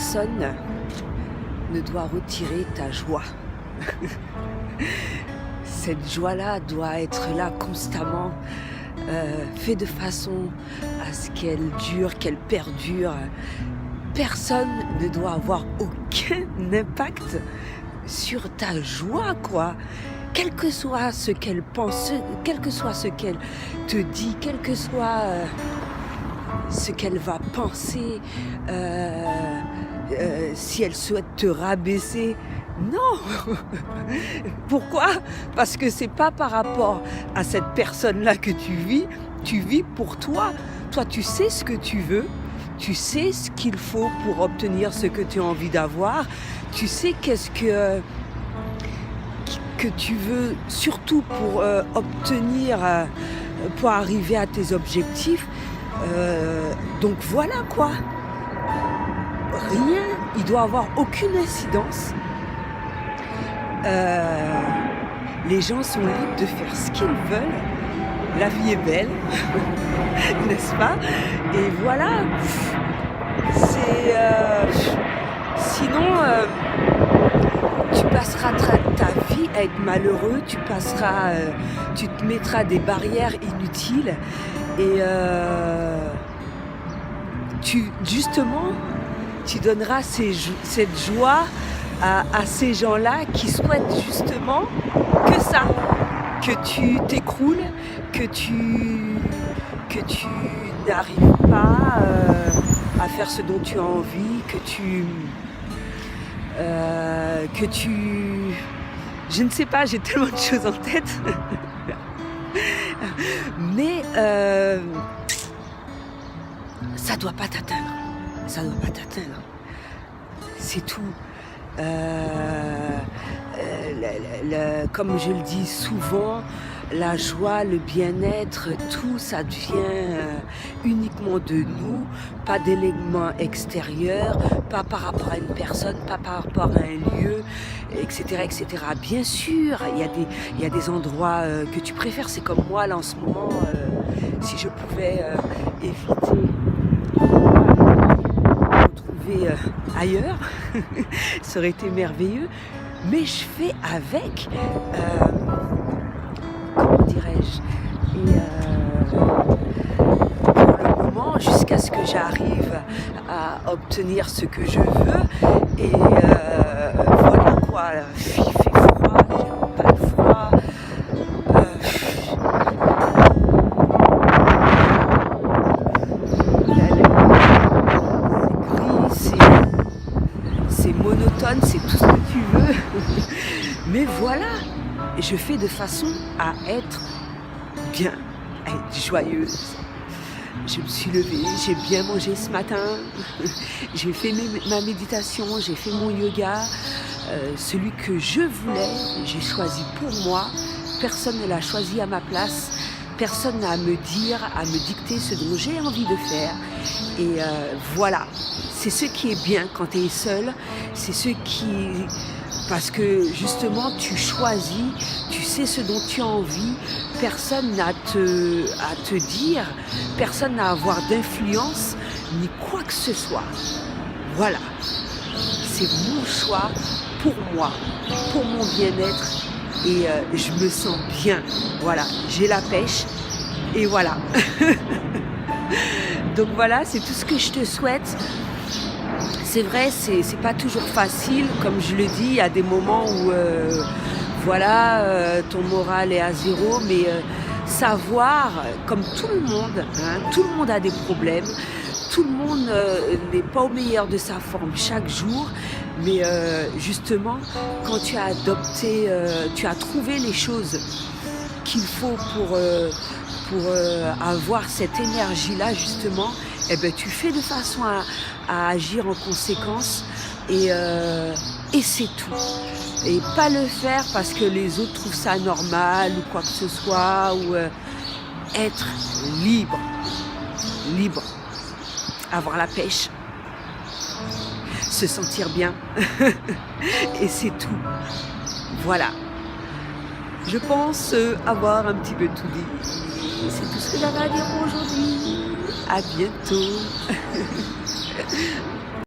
personne ne doit retirer ta joie. Cette joie-là doit être là constamment, fait de façon à ce qu'elle dure, qu'elle perdure. Personne ne doit avoir aucun impact sur ta joie, quoi. Quel que soit ce qu'elle pense, quel que soit ce qu'elle te dit, quel que soit ce qu'elle va penser, si elle souhaite te rabaisser. Non. Pourquoi? Parce que c'est pas par rapport à cette personne-là que tu vis pour toi. Toi, tu sais ce que tu veux, tu sais ce qu'il faut pour obtenir ce que tu as envie d'avoir, tu sais qu'est-ce que tu veux, surtout pour obtenir, pour arriver à tes objectifs. Donc voilà quoi. Rien, il doit avoir aucune incidence. Les gens sont libres de faire ce qu'ils veulent. La vie est belle, n'est-ce pas? Et voilà. C'est sinon tu passeras ta vie à être malheureux. Tu te mettras des barrières inutiles et tu donneras cette joie à ces gens-là qui souhaitent justement que ça, que tu t'écroules, que tu n'arrives pas à faire ce dont tu as envie, je ne sais pas, j'ai tellement de choses en tête. Mais ça doit pas t'atteindre. Ça doit pas t'atteindre. C'est tout. Comme je le dis souvent, la joie, le bien-être, tout ça devient uniquement de nous, pas d'éléments extérieurs, pas par rapport à une personne, pas par rapport à un lieu, etc. etc. Bien sûr, il y a des endroits que tu préfères, c'est comme moi là en ce moment, si je pouvais éviter retrouver ailleurs, ça aurait été merveilleux, mais je fais avec, comment dirais-je, et pour le moment, jusqu'à ce que j'arrive à obtenir ce que je veux, et voilà quoi, il fait froid, j'aime pas le froid, c'est monotone, c'est tout ce que tu veux, mais voilà, je fais de façon à être bien, à être joyeuse. Je me suis levée, j'ai bien mangé ce matin, j'ai fait ma méditation, j'ai fait mon yoga, celui que je voulais, j'ai choisi pour moi, personne ne l'a choisi à ma place, personne n'a à me dire, à me dicter ce dont j'ai envie de faire. Et voilà, c'est ce qui est bien quand tu es seul, c'est ce qui... Parce que justement, tu choisis, tu sais ce dont tu as envie, personne n'a à te dire, personne n'a à avoir d'influence, ni quoi que ce soit. Voilà, c'est mon choix pour moi, pour mon bien-être, et je me sens bien. Voilà, j'ai la pêche, et voilà. Donc voilà, c'est tout ce que je te souhaite. C'est vrai, c'est pas toujours facile, comme je le dis, il y a des moments où ton moral est à zéro, mais savoir, comme tout le monde, tout le monde a des problèmes, tout le monde n'est pas au meilleur de sa forme chaque jour, mais justement, quand tu as adopté, tu as trouvé les choses qu'il faut pour avoir cette énergie-là, justement, eh ben, tu fais de façon à agir en conséquence et c'est tout. Et pas le faire parce que les autres trouvent ça normal ou quoi que ce soit, ou être libre, avoir la pêche, se sentir bien et c'est tout. Voilà. Je pense avoir un petit peu tout dit. C'est tout ce que j'avais à dire pour aujourd'hui. À bientôt.